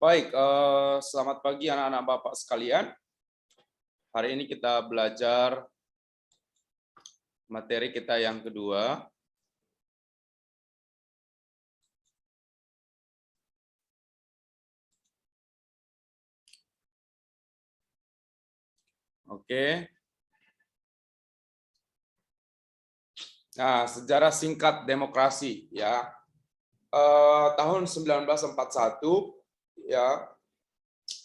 Baik, selamat pagi anak-anak Bapak sekalian. Hari ini kita belajar materi kita yang kedua. Oke. Nah, sejarah singkat demokrasi ya. Tahun 1941 ya,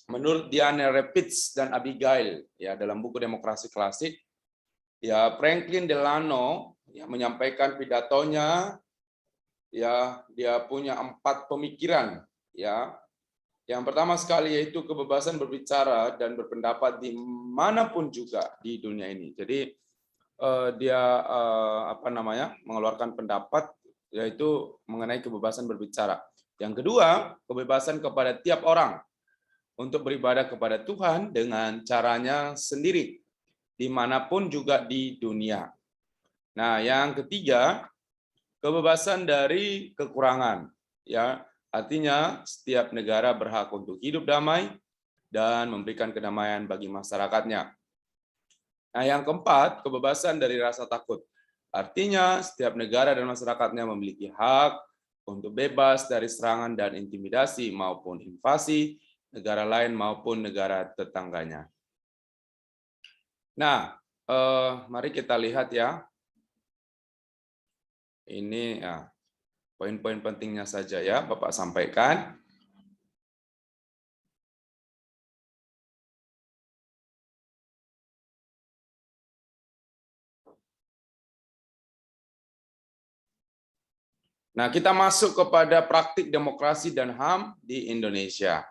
menurut Diane Repiz dan Abigail ya dalam buku Demokrasi Klasik, ya Franklin Delano ya menyampaikan pidatonya, ya dia punya 4 pemikiran ya. Yang pertama sekali yaitu kebebasan berbicara dan berpendapat di manapun juga di dunia ini. Jadi dia mengeluarkan pendapat yaitu mengenai kebebasan berbicara. Yang kedua, kebebasan kepada tiap orang untuk beribadah kepada Tuhan dengan caranya sendiri, dimanapun juga di dunia. Nah, yang ketiga, kebebasan dari kekurangan. Ya, artinya setiap negara berhak untuk hidup damai dan memberikan kedamaian bagi masyarakatnya. Nah, yang keempat, kebebasan dari rasa takut. Artinya setiap negara dan masyarakatnya memiliki hak untuk bebas dari serangan dan intimidasi maupun invasi negara lain maupun negara tetangganya. Nah, mari kita lihat ya. Ini ya, poin-poin pentingnya saja ya Bapak sampaikan. Nah, kita masuk kepada praktik demokrasi dan HAM di Indonesia.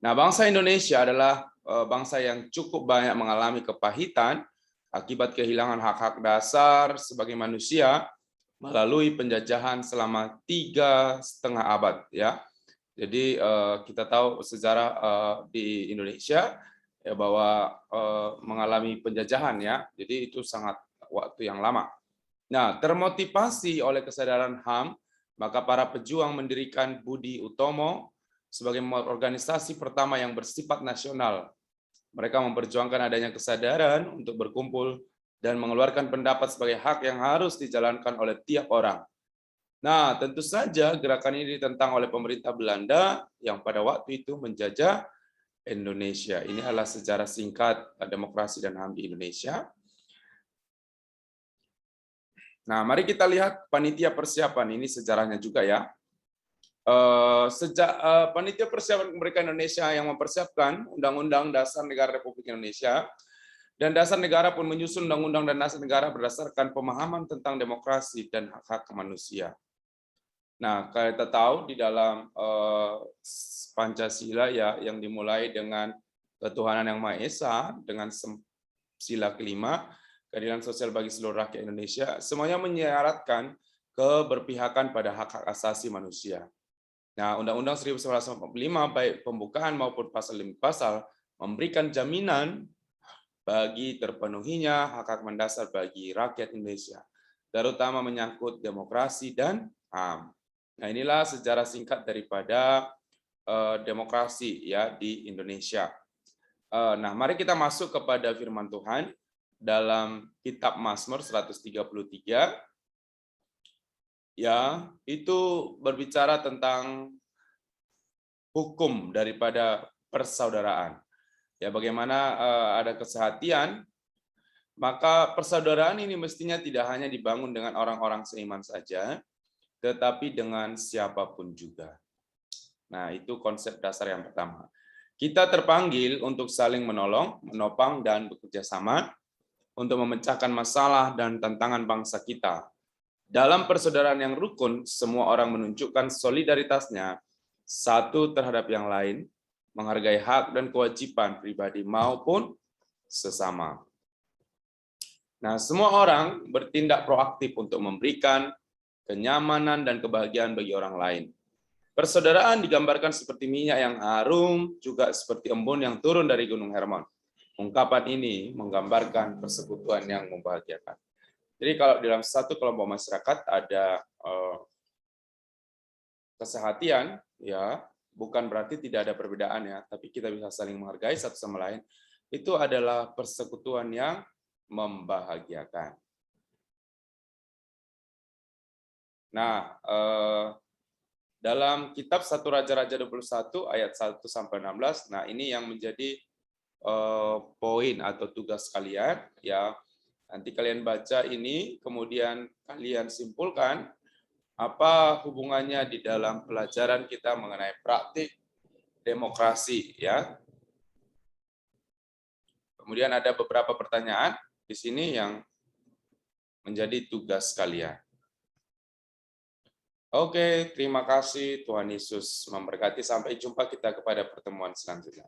Nah, bangsa Indonesia adalah bangsa yang cukup banyak mengalami kepahitan akibat kehilangan hak-hak dasar sebagai manusia melalui penjajahan selama 3,5 abad. Ya, jadi kita tahu sejarah di Indonesia ya bahwa mengalami penjajahan ya. Jadi itu sangat waktu yang lama. Nah, termotivasi oleh kesadaran HAM, maka para pejuang mendirikan Budi Utomo sebagai organisasi pertama yang bersifat nasional. Mereka memperjuangkan adanya kesadaran untuk berkumpul dan mengeluarkan pendapat sebagai hak yang harus dijalankan oleh tiap orang. Nah, tentu saja gerakan ini ditentang oleh pemerintah Belanda yang pada waktu itu menjajah Indonesia. Ini adalah sejarah singkat demokrasi dan HAM di Indonesia. Nah, mari kita lihat panitia persiapan, ini sejarahnya juga ya. Sejak panitia persiapan kemerdekaan Indonesia yang mempersiapkan Undang-Undang Dasar Negara Republik Indonesia dan Dasar Negara pun menyusun Undang-Undang dan Dasar Negara berdasarkan pemahaman tentang demokrasi dan hak-hak manusia. Nah, kita tahu di dalam Pancasila ya yang dimulai dengan ketuhanan yang Maha Esa dengan sila kelima, keadilan sosial bagi seluruh rakyat Indonesia, semuanya menyaratkan keberpihakan pada hak-hak asasi manusia. Nah, Undang-Undang 1945 baik pembukaan maupun pasal demi pasal memberikan jaminan bagi terpenuhinya hak-hak mendasar bagi rakyat Indonesia, terutama menyangkut demokrasi dan HAM. Nah, inilah sejarah singkat daripada demokrasi ya di Indonesia. Nah, mari kita masuk kepada firman Tuhan dalam kitab Mazmur 133. Ya, itu berbicara tentang hukum daripada persaudaraan. Ya, bagaimana ada kesehatian, maka persaudaraan ini mestinya tidak hanya dibangun dengan orang-orang seiman saja, tetapi dengan siapapun juga. Nah, itu konsep dasar yang pertama. Kita terpanggil untuk saling menolong, menopang, dan bekerja sama untuk memecahkan masalah dan tantangan bangsa kita. Dalam persaudaraan yang rukun, semua orang menunjukkan solidaritasnya satu terhadap yang lain, menghargai hak dan kewajiban pribadi maupun sesama. Nah, semua orang bertindak proaktif untuk memberikan kenyamanan dan kebahagiaan bagi orang lain. Persaudaraan digambarkan seperti minyak yang harum, juga seperti embun yang turun dari Gunung Hermon. Ungkapan ini menggambarkan persekutuan yang membahagiakan. Jadi kalau dalam satu kelompok masyarakat ada kesehatian, ya bukan berarti tidak ada perbedaan ya, tapi kita bisa saling menghargai satu sama lain. Itu adalah persekutuan yang membahagiakan. Nah, dalam kitab 1 Raja-Raja 21 ayat 1 sampai 16, nah ini yang menjadi poin atau tugas kalian ya. Nanti kalian baca ini, kemudian kalian simpulkan apa hubungannya di dalam pelajaran kita mengenai praktik demokrasi ya. Kemudian ada beberapa pertanyaan di sini yang menjadi tugas kalian. Oke, terima kasih. Tuhan Yesus memberkati. Sampai jumpa kita kepada pertemuan selanjutnya.